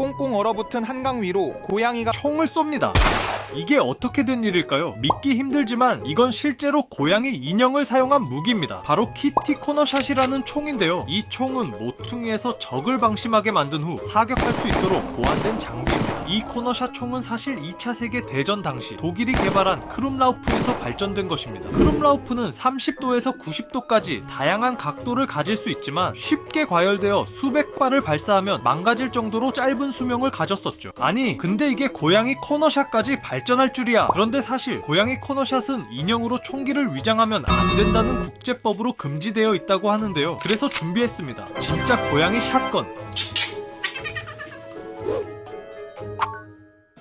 꽁꽁 얼어붙은 한강 위로 고양이가 총을 쏩니다. 이게 어떻게 된 일일까요? 믿기 힘들지만 이건 실제로 고양이 인형을 사용한 무기입니다. 바로 키티 코너샷이라는 총인데요. 이 총은 모퉁이에서 적을 방심하게 만든 후 사격할 수 있도록 고안된 장비입니다. 이 코너샷 총은 사실 2차 세계 대전 당시 독일이 개발한 크룸라우프에서 발전된 것입니다. 크룸라우프는 30도에서 90도까지 다양한 각도를 가질 수 있지만 쉽게 과열되어 수백 발을 발사하면 망가질 정도로 짧은 수명을 가졌었죠. 아니 근데 이게 고양이 코너샷까지 발전할 줄이야. 그런데 사실 고양이 코너샷은 인형으로 총기를 위장하면 안 된다는 국제법으로 금지되어 있다고 하는데요. 그래서 준비했습니다. 진짜 고양이 샷건.